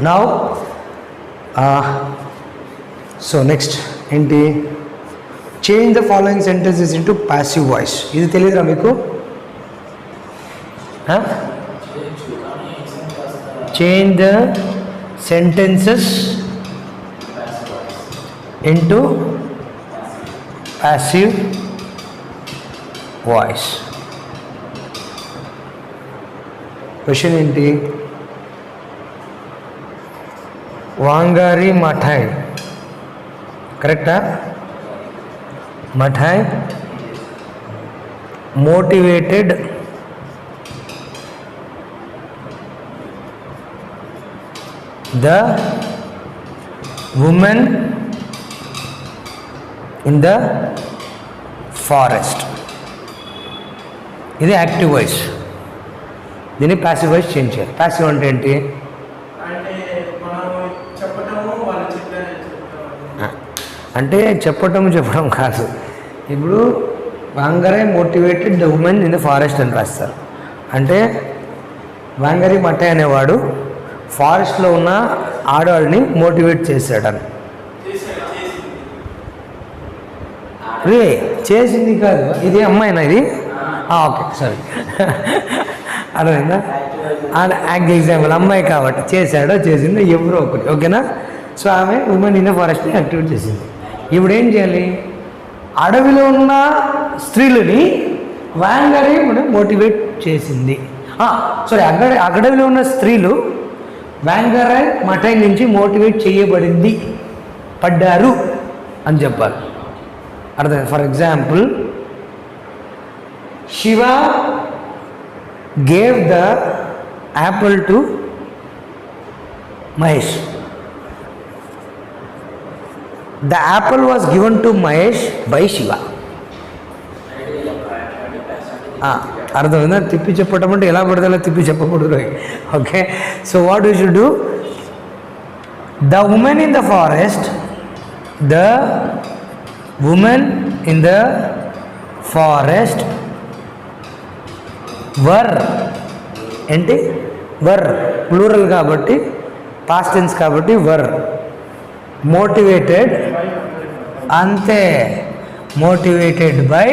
Now so next ఏంటి, change the following sentences into passive voice. ఇది తెలియదురా మీకు? Change the sentences into passive voice. Question ఏంటి? Wangari Maathai, కరెక్టా? Maathai motivated the women in the forest. ఇది active voice. దీన్ని passive voice change చేయాలి. Passive అంటే ఏంటి? అంటే చెప్పటం కాదు. ఇప్పుడు Wangari motivated the women in the forest అని రాస్తారు. అంటే వాంగరి మఠాయ్ అనేవాడు ఫారెస్ట్లో ఉన్న ఆడవాళ్ళని మోటివేట్ చేశాడని. రే చేసింది కాదు, ఇది అమ్మాయినా ఇది? ఓకే సారీ, అర్థమైందా? యాక్ట్ ఎగ్జాంపుల్ అమ్మాయి కాబట్టి చేశాడో చేసిందో ఎవరో ఒకటి, ఓకేనా? సో ఆమె ఉమెన్ ఇన్ ద ఫారెస్ట్ని యాక్టివేట్ చేసింది. ఇప్పుడు ఏం చేయాలి? అడవిలో ఉన్న స్త్రీలని వాంగరి మోటివేట్ చేసింది. సారీ, అడవిలో ఉన్న స్త్రీలు వాంగరే మఠాయ్ నుంచి మోటివేట్ చేయబడింది, పడ్డారు అని చెప్పాలి. అర్థం? For example, Shiva gave the Apple to Mahesh. The apple was given to Mahesh by Shiva. అర్థమైందా? తిప్పి చెప్పటం అంటే ఎలా పడితే అలా తిప్పి చెప్పకూడదు. Okay, so what you should do? The women in the forest, the women in the forest were ఏంటి? వర్ ప్లూరల్ కాబట్టి, పాస్ట్ టెన్స్ కాబట్టి వర్. మోటివేటెడ్ అంతే, motivated by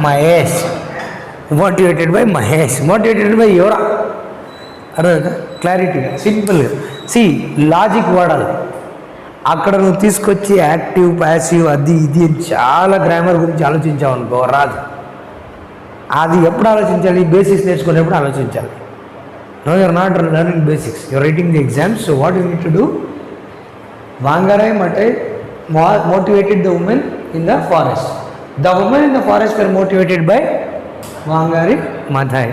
Mahesh. Motivated by Mahesh, motivated by ఎవరా? అర్థం? క్లారిటీగా, సింపుల్గా. లాజిక్ వాడాలి. అక్కడ నువ్వు తీసుకొచ్చి యాక్టివ్ ప్యాసివ్ అది ఇది చాలా గ్రామర్ గురించి ఆలోచించావు అనుకో, రాదు. అది ఎప్పుడు ఆలోచించాలి? బేసిక్స్ నేర్చుకునేప్పుడు ఆలోచించాలి. No, you're not learning basics, you're writing the exams. So what you need to do? Vangarai Mathai motivated the women in the forest. The women in the forest were motivated by Vangari Mathai.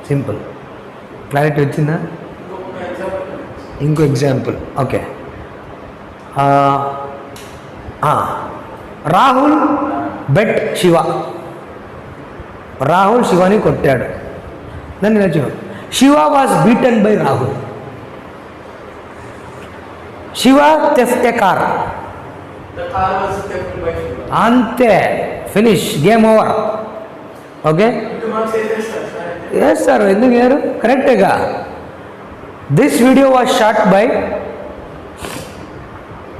Simple. Clarity వచ్చిందా? ఇంకో example. Okay, Rahul beat Shiva. Rahul శివని కొట్టాడు. దాన్ని ఇలా చూడు, Shiva was beaten by Rahul. Shiva theft a car. The car was theft by Shiva. Ante. Finish. Game over. Okay? You must say this, sir. Yes, sir. Correct. This video was shot by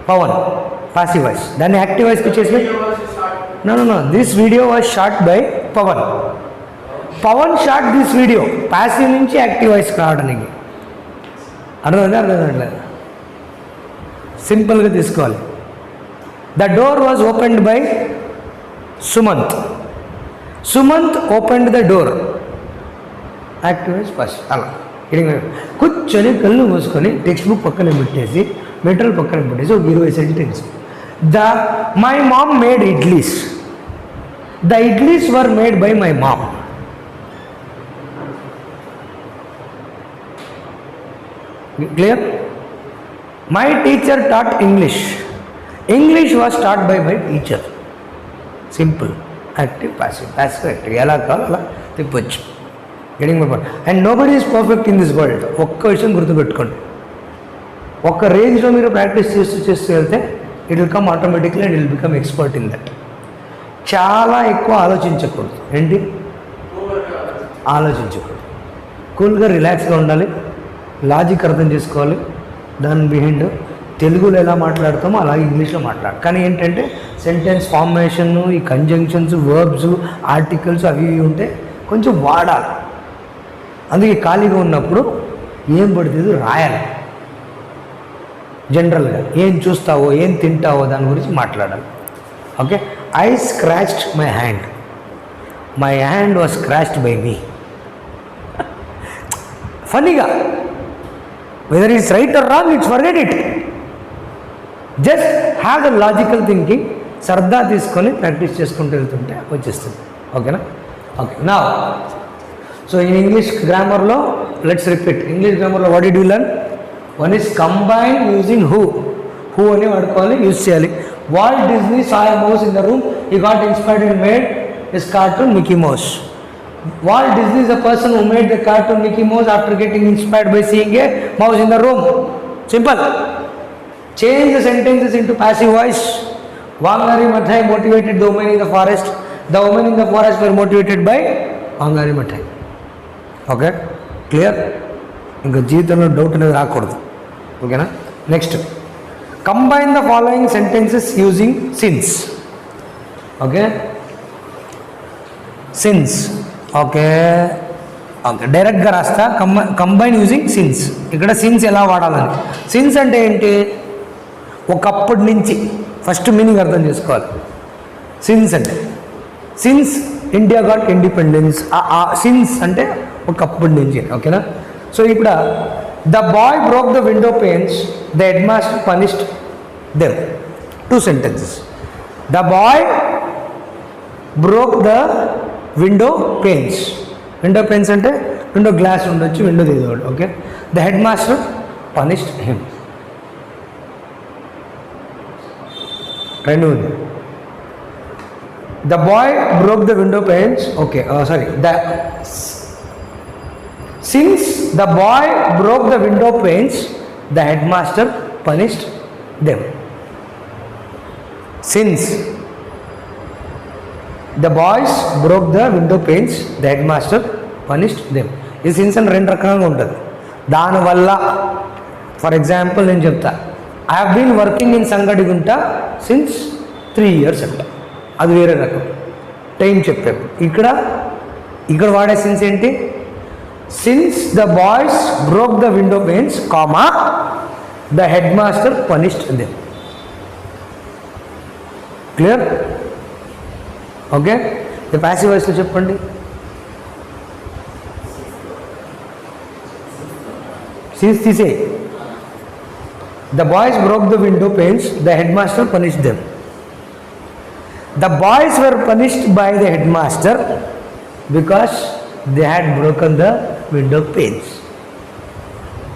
Pawan. Passive voice. Then active voice which is No. This video was shot by Pawan. Pawan shot this video. Passive నుంచి active voice కావడానికి. అర్థమైందా? సింపుల్గా తీసుకోవాలి. The door was opened by Sumanth. Sumanth opened the door. Active voice first. అలా కూర్చొని కళ్ళు మూసుకొని text book పక్కన పెట్టేసి, మెటీరియల్ పక్కన పెట్టేసి ఒక 20 sentence. My mom made idlis. The idlis were made by my mom. Clear? My teacher taught English. English was taught by my teacher. Simple. Active, passive, passive, active. ఎలా కావాలి అలా తిప్పొచ్చు. Getting my point. And nobody is perfect in this world. ఒక్క విషయం గుర్తుపెట్టుకోండి, ఒక్క రేంజ్లో మీరు ప్రాక్టీస్ చేస్తూ వెళ్తే it will come automatically and it will become expert in that. చాలా ఎక్కువ ఆలోచించకూడదు. ఏంటి? ఆలోచించకూడదు. కూల్గా రిలాక్స్గా ఉండాలి. లాజిక్ అర్థం చేసుకోవాలి. దాని బిహైండ్ తెలుగులో ఎలా మాట్లాడతామో అలాగే ఇంగ్లీష్లో మాట్లాడాలి. కానీ ఏంటంటే సెంటెన్స్ ఫార్మేషన్, ఈ కంజంక్షన్స్, వర్బ్స్, ఆర్టికల్స్ అవి ఇవి ఉంటే కొంచెం వాడాలి. అందుకే ఖాళీగా ఉన్నప్పుడు ఏం పడుతుందో రాయాలి. జనరల్గా ఏం చూస్తావో ఏం తింటావో దాని గురించి మాట్లాడాలి. Okay, I scratched my hand, my hand was scratched by me. ఫన్నీగా, whether it's right or wrong, it's forget it. Just have the logical thinking. సరదా తీసుకొని ప్రాక్టీస్ చేసుకుంటూ వెళ్తుంటే వచ్చేస్తుంది. ఓకేనా? ఓకే, నా సో ఇన్ ఇంగ్లీష్ గ్రామర్లో లెట్స్ రిపీట్. ఇంగ్లీష్ గ్రామర్లో what did you learn? One is combine using who. Who అని వాడుకోవాలి, యూజ్ చేయాలి. Walt Disney saw a mouse in the room, he got inspired and made his cartoon Mickey mouse. Walt Disney is the person who made the cartoon Mickey Mouse after getting inspired by seeing a mouse in the room. Simple. Change the sentences into passive voice. Wangari Maathai motivated the women in the forest. The women in the forest were motivated by Wangari Maathai. Okay? Clear? ఇంకా జీవితంలో doubt అనేది రాకూడదు. ఓకేనా? Next, combine the following sentences using since. Okay, since. Okay okay, డైరెక్ట్గా రాస్తా. Combine using since. ఇక్కడ since ఎలా వాడాలని. సిన్స్ అంటే ఏంటి? ఒకప్పటి నుంచి. ఫస్ట్ మీనింగ్ అర్థం చేసుకోవాలి. సిన్స్ అంటే since India got independence. Since అంటే ఒకప్పటి నుంచి. ఓకేనా? సో ఇక్కడ the boy broke the window panes, the head master punished them. 2 sentences. The boy broke the window pains. Window pains అంటే విండో గ్లాస్ ఉండొచ్చు, విండో తీసుకోడు. Okay, the head master punished him. రెండు ఉంది. The boy broke the window pains. Okay, sorry, the sins the boy broke the window panes, the head master punished them. Since the boys broke the window panes, the head master punished them. ఈ since అని 2 రకాలుగా ఉంటుంది. దానివల్ల for example నేను చెప్తా, I have been working in Sangadigunta since 3 years అంట. అది వేరే రకం టైం చెప్పాము. ఇక్కడ వాడే సిన్స్ ఏంటి? Since the boys broke the window pains, comma the head master punished them. Clear? Okay, ఇది ప్యాసివ్ వాయిస్లో చెప్పండి. సీన్స్ తీసే. The boys broke the window panes, the head master punished them. The boys were punished by the head master because they had broken the window pains.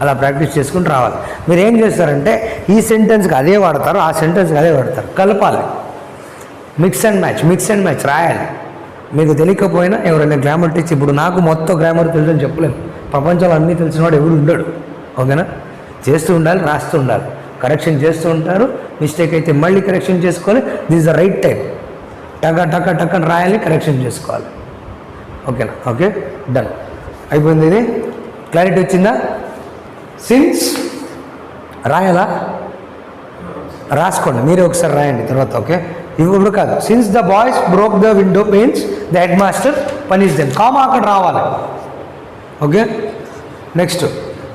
అలా practice చేసుకుని రావాలి. మీరు ఏం చేస్తారంటే ఈ సెంటెన్స్కి అదే వాడతారు, ఆ సెంటెన్స్కి అదే వాడతారు, కలపాలి. మిక్స్ అండ్ మ్యాచ్ రాయాలి. మీకు తెలియకపోయినా ఎవరైనా గ్రామర్ టీచర్, ఇప్పుడు నాకు మొత్తం గ్రామర్ తెలుసని చెప్పలేము. ప్రపంచంలో అన్నీ తెలిసిన వాడు ఎవరు ఉండడు. ఓకేనా? చేస్తూ ఉండాలి, రాస్తూ ఉండాలి, కరెక్షన్ చేస్తూ ఉంటారు. మిస్టేక్ అయితే మళ్ళీ కరెక్షన్ చేసుకోవాలి. This is the right time. టక్ అని రాయాలి, కరెక్షన్ చేసుకోవాలి. ఓకేనా? Okay, done. అయిపోయింది. ఇది క్లారిటీ వచ్చిందా? సిన్స్ రాయాలా? రాసుకోండి, మీరే ఒకసారి రాయండి తర్వాత. ఓకే, ఇప్పుడు కాదు. Since the boys broke the window panes, the head master punish them. Comma అక్కడ రావాలి. Okay, next,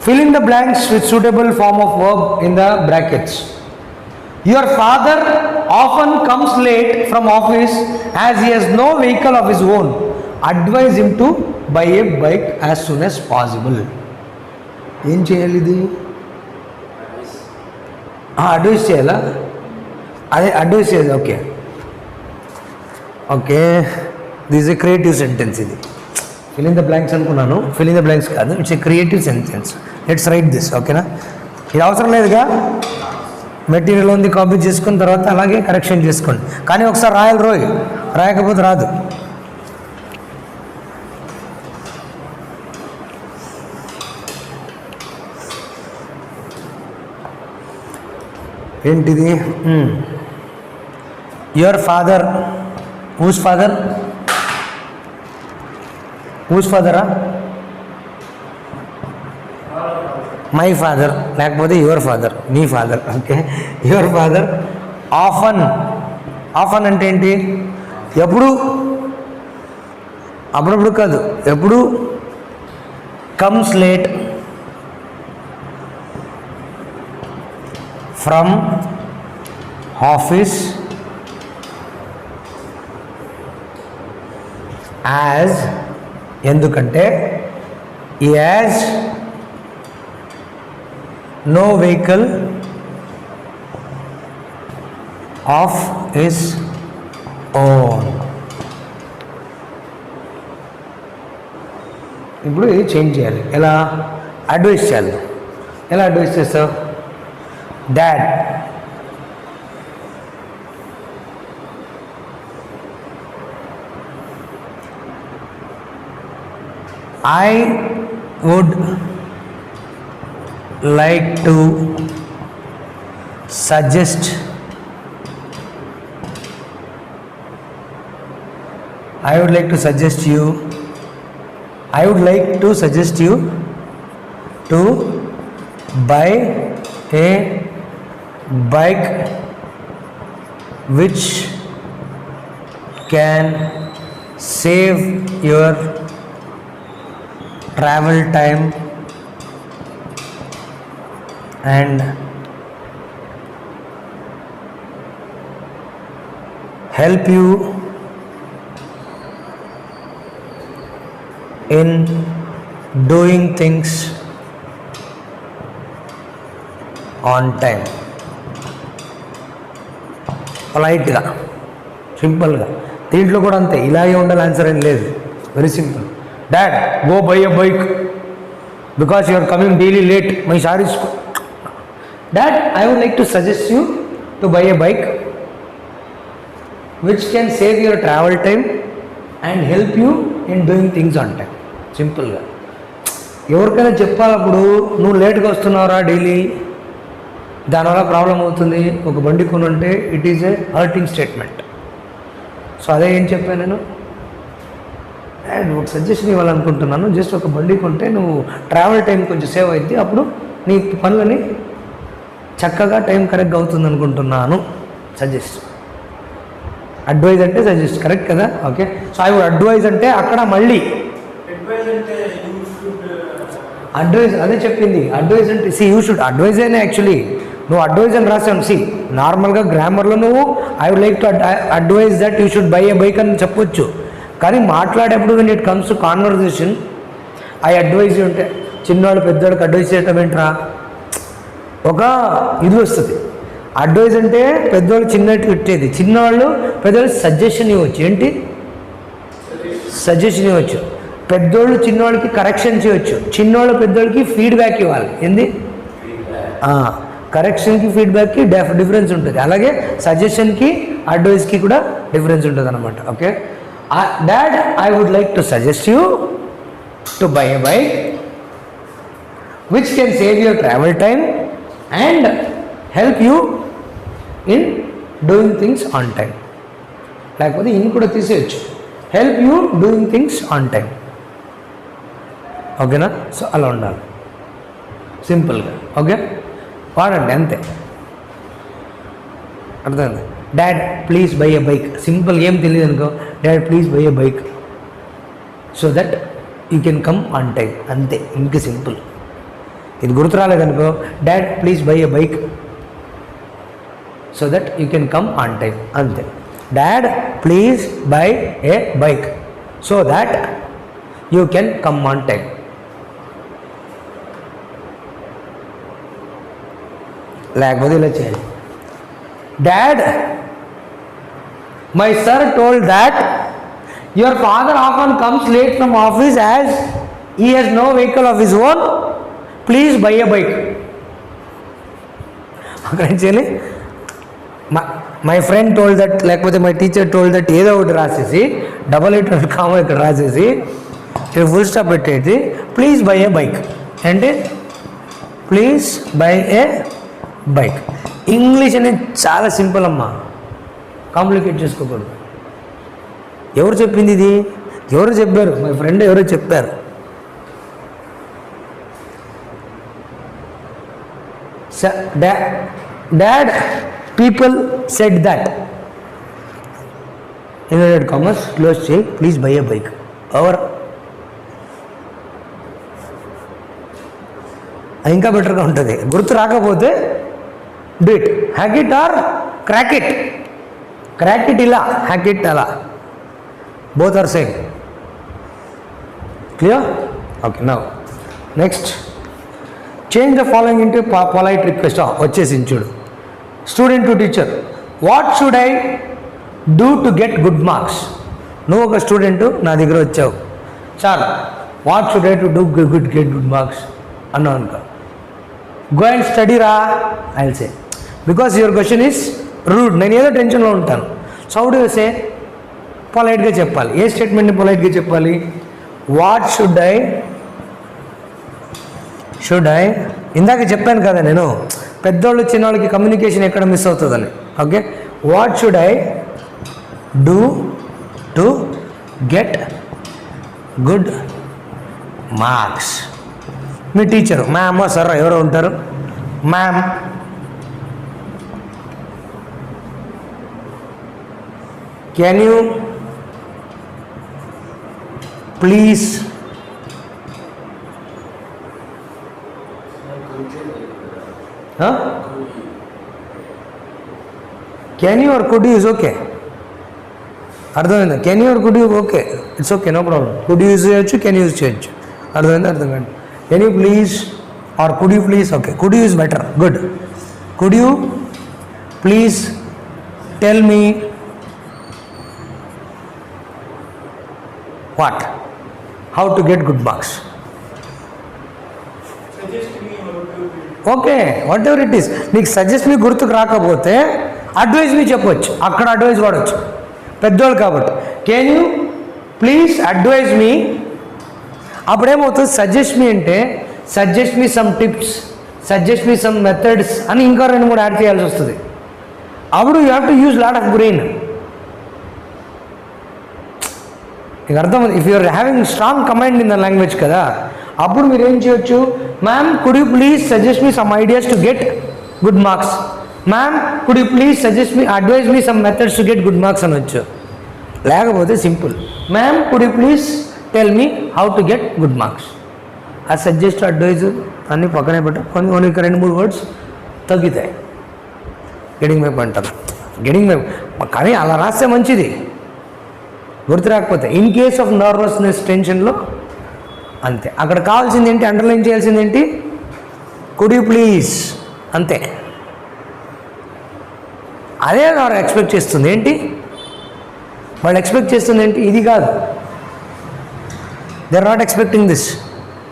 fill in the blanks with suitable form of verb in the brackets. Your father often comes late from office as he has no vehicle of his own. Advise him to buy a bike as soon as possible. ఏం చేయాలి? ఇది advice చేయాలా? అదే advice చేయాలి. Okay okay, this a creative sentence. ఇది fill in the blanks అనుకున్నాను, fill in the blanks కాదు, it's a creative sentence. Let's write this. ఓకేనా? ఇది అవసరం లేదుగా, మెటీరియల్ ఉంది, కాపీ చేసుకున్న తర్వాత అలాగే కరెక్షన్ చేసుకోండి. కానీ ఒకసారి రాయాలి రోయ్, రాయకపోతే రాదు. ఏంటిది? Your father. Whose father? Whose ఫాదరా? మై ఫాదర్ లేకపోతే యువర్ ఫాదర్, మీ father. Okay, your father often. Often అంటే ఏంటి? ఎప్పుడు, అప్పుడప్పుడు కాదు, ఎప్పుడు. Comes late from office as, ఎందుకంటే he has no vehicle of his own. ఇప్పుడు ఇది చేంజ్ చేయాలి. ఎలా అడ్వైస్ చేయాలి? ఎలా అడ్వైస్ చేస్తావు? Dad, I would like to suggest you to buy a bike which can save your travel time and help you in doing things on time. పొలైట్గా, సింపుల్గా. దీంట్లో కూడా అంతే, ఇలాగే ఉండాలి ఆన్సర్ ఏం లేదు. Very simple. Dad, go buy a bike because you are coming daily late. My sorry dad, I would like to suggest you to buy a bike which can save your travel time and help you in doing things on time. సింపుల్గా ఎవరికైనా చెప్పాలప్పుడు, నువ్వు లేట్గా వస్తున్నావురా daily, దానివల్ల problem అవుతుంది, ఒక బండి కొనుంటే it is a hurting statement. So అదే ఏం చెప్పాను నేను, అండ్ ఒక సజెషన్ ఇవ్వాలనుకుంటున్నాను. జస్ట్ ఒక బండి కొంటే నువ్వు ట్రావెల్ టైం కొంచెం సేవ్ అవుద్ది, అప్పుడు నీ పనులని చక్కగా టైం కరెక్ట్గా అవుతుంది అనుకుంటున్నాను. సజెస్ట్, అడ్వైజ్ అంటే సజెస్ట్, కరెక్ట్ కదా? Okay, so I would advise అంటే అక్కడ మళ్ళీ అడ్వైజ్ అదే చెప్పింది. అడ్వైజ్ అంటే యూ షుడ్ అడ్వైజ్ అయినా యాక్చువల్లీ నువ్వు అడ్వైజ్ అని రాసాను. నార్మల్గా గ్రామర్లో నువ్వు I would like to advise that you should buy a bike అని చెప్పొచ్చు. కానీ మాట్లాడేప్పుడు when it comes to conversation, I advise ఉంటే చిన్నవాళ్ళు పెద్దవాళ్ళకి అడ్వైజ్ చేయటం ఏంట్రా, ఒక ఇది వస్తుంది. అడ్వైజ్ అంటే పెద్దవాళ్ళు చిన్నట్టు పెట్టేది, చిన్నవాళ్ళు పెద్దవాళ్ళు సజెషన్ ఇవ్వచ్చు. ఏంటి సజెషన్ ఇవ్వచ్చు. పెద్దోళ్ళు చిన్నవాళ్ళకి కరెక్షన్ చేయవచ్చు, చిన్నవాళ్ళు పెద్దోళ్ళకి ఫీడ్బ్యాక్ ఇవ్వాలి. ఏంది కరెక్షన్కి ఫీడ్బ్యాక్కి డిఫరెన్స్ ఉంటుంది. అలాగే సజెషన్కి అడ్వైస్కి కూడా డిఫరెన్స్ ఉంటుంది అనమాట. Okay, dad, I would like to suggest you to buy a bike which can save your travel time and help you in doing things on time. లేకపోతే ఇన్ కూడా తీసేయచ్చు, help you doing things on time. ఓకేనా? So అలా ఉండాలి సింపుల్గా. Okay, వాడండి అంతే. అర్థమైంది? Dad please buy a bike. Simple, ఏం తెలియదు అనుకో, dad please buy a bike so that you can come on time. అంతే, ఇంక సింపుల్. ఇది గుర్తు రాలేదనుకో, dad please buy a bike so that you can come on time. అంతే. Dad please buy a bike so that you can come on time. లేకపోతే ఇలా చేయాలి. Dad, my sir told that your father often comes late from office as he has no vehicle of his own, please buy a bike. అక్కడ ఏం చేయాలి? My friend told that, లేకపోతే my teacher told that, ఏదో ఒకటి రాసేసి double eight comma ఇక్కడ రాసేసి ఇక్కడ ఫుల్ స్టాప్ పెట్టేది, ప్లీజ్ బై ఏ బైక్ అంటే please buy a bike. English అనేది చాలా సింపుల్ అమ్మా, కాంప్లికేట్ చేసుకోకూడదు. ఎవరు చెప్పింది ఇది? ఎవరు చెప్పారు? మై ఫ్రెండ్ ఎవరో చెప్పారు. Dad, people said that. Inverted commas, close check, please buy a bike. Or ఇంకా బెటర్గా ఉంటుంది. గుర్తు రాకపోతే do it, hack it or crack it. Crack it ఇలా, హ్యాక్ ఇట్ అలా, both are same. Clear? Okay. Now next, change the following into polite request. వచ్చేసింది చూడు. Student to teacher, what should I do to get good marks? నువ్వు ఒక student నా దగ్గర వచ్చావు, చాలు. What should I to do get good marks అన్నావు అనుకో, గో అండ్ స్టడీ రా I will say, because your question is rude. నేను ఏదో టెన్షన్లో ఉంటాను. So how do you say? పొలైట్గా చెప్పాలి. ఏ స్టేట్మెంట్ని పొలైట్గా చెప్పాలి? వాట్ షుడ్ ఐ ఇందాక చెప్పాను కదా నేను, పెద్దోళ్ళు చిన్నవాళ్ళకి కమ్యూనికేషన్ ఎక్కడ మిస్ అవుతుందని. Okay, what should I do to get good marks? మీ టీచరు, మ్యామ్ సార్ ఎవరో ఉంటారు, ma'am can you please can you or could you is okay. అర్థమైందా? Can you or could you okay, it's okay, no problem. Could use చేయొచ్చు, can use చేయొచ్చు. అర్థమైందా? అర్థం కాదు. Can you please or could you please, okay, could you is better, good. Could you please tell me what, how to get good marks? Suggest me how to. Okay, what ever it is. నీకు suggest me గుర్తుకు రాకపోతే advise మీ చెప్పొచ్చు, అక్కడ advise వాడచ్చు, పెద్దోళ్ళు కాబట్టి. Can you please advise me. అప్పుడేమవుతుంది, suggest me అంటే suggest me some tips, suggest me some methods అని ఇంకా 2-3 యాడ్ చేయాల్సి వస్తుంది. అప్పుడు you have to use lot of brain. మీకు అర్థం, if you're having strong command in the language కదా, అప్పుడు మీరు ఏం చేయొచ్చు, ma'am could you please suggest me some ideas to get good marks, ma'am could you please suggest me advise me some methods to get good marks అనొచ్చు. లేకపోతే simple, ma'am could you please tell me how to get good marks. ఆ suggest advise అన్నీ పక్కనే పెట్టు, కొన్ని 2-3 words తగ్గుతాయి. Getting my point, getting my. కానీ అలా రాస్తే మంచిది, గుర్తు రాకపోతే. ఇన్ కేస్ ఆఫ్ నర్వస్నెస్, టెన్షన్లో అంతే. అక్కడ కావాల్సింది ఏంటి, అండర్లైన్ చేయాల్సింది ఏంటి, కుడ్ యూ ప్లీజ్, అంతే. అదే వారు ఎక్స్పెక్ట్ చేస్తుంది ఏంటి, వాళ్ళు ఎక్స్పెక్ట్ చేస్తుంది ఏంటి, ఇది కాదు. They are not expecting this.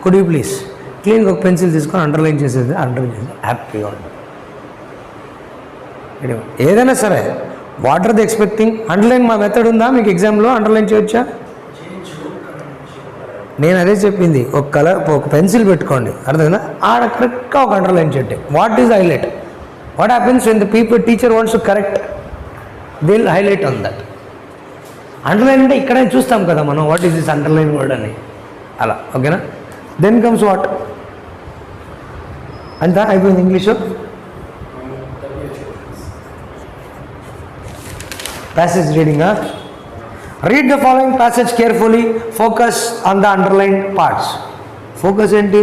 Could you please క్లీన్గా ఒక పెన్సిల్ తీసుకొని అండర్లైన్ చేసేది, అండర్లైన్ చేసేది, హ్యాపీగా ఉంటుంది. ఏదైనా సరే, what are the expecting? Underline మా మెథడ్ ఉందా మీకు ఎగ్జామ్లో? అండర్లైన్ చేయొచ్చా? నేను అదే చెప్పింది, ఒక కలర్, ఒక పెన్సిల్ పెట్టుకోండి, అర్థమైందా? ఆడ కరెక్ట్గా ఒక అండర్లైన్ చేయండి. What is highlight? What happens when the teacher wants to correct, they will highlight on that. Underline అంటే ఇక్కడే చూస్తాం కదా మనం, what is this underline word అని, అలా. ఓకేనా? దెన్ కమ్స్ వాట్, అంతా అయిపోయింది English. Passage reading. Read the following passage carefully. Focus on the underlined parts. Focus ఏంటి?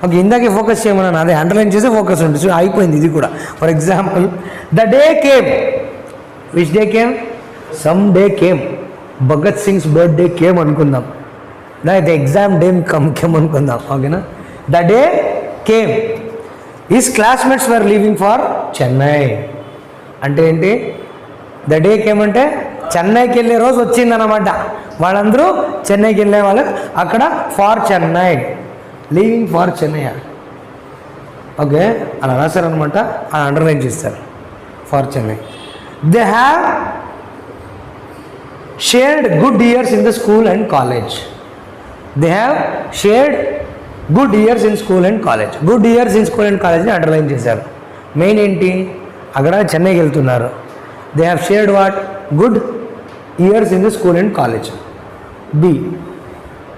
ఓకే, ఇందాకే ఫోకస్ చేయమన్నాను, అదే అండర్లైన్ చేసే ఫోకస్ ఉంటుంది. సో అయిపోయింది ఇది కూడా. For example, the day came. Which day came? Some day came. Bhagat Singh's birthday came అనుకుందాం, లేదా ఎగ్జామ్ డే కేమ్ అనుకుందాం. ఓకేనా? The day came. His classmates were leaving for Chennai. అంటే ఏంటి? ద డే కేమ్ అంటే చెన్నైకి వెళ్ళే రోజు వచ్చిందన్నమాట. వాళ్ళందరూ చెన్నైకి వెళ్ళే వాళ్ళు, అక్కడ for Chennai, leaving for Chennai. Okay, అలా రాశారనమాట, అలా అండర్లైన్ చేస్తారు, for Chennai. They have shared good years in the school and college. They have shared good years in school and college. Good years in school and కాలేజ్ని అండర్లైన్ చేశారు. Main ఏంటి, అక్కడ చెన్నైకి వెళ్తున్నారు. They have shared what? Good years in the school and college. B.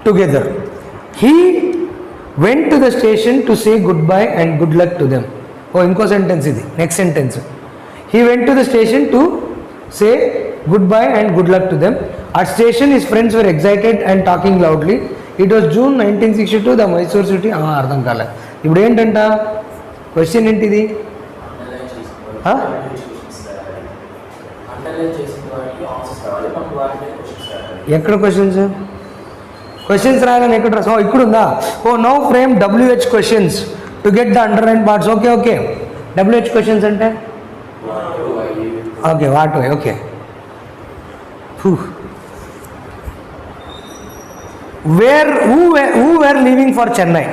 Together. He went to the station to say goodbye and good luck to them. ఓ ఇంకో sentence ఇది, next sentence. He went to the station to say goodbye and good luck to them. At station his friends were excited and talking loudly. It was June 1962 the Mysore city. అర్థం కాలే. ఇప్పుడు ఏంటంట question ఏంటిది? ఎక్కడ questions? Questions రాయాలని ఎక్కడ రాసా? ఇక్కడ ఉందా? ఓ now frame WH questions to get the underline parts. Okay okay. WH questions అంటే okay what why. Okay. Where who were leaving for Chennai?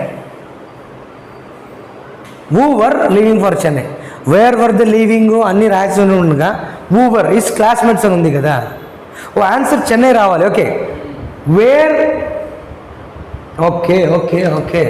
who were leaving for Chennai? Where were the leaving అన్నీ రాసి ఉండగా who were is classmates అని ఉంది కదా. ఓ answer Chennai రావాలి. Okay where. Okay okay okay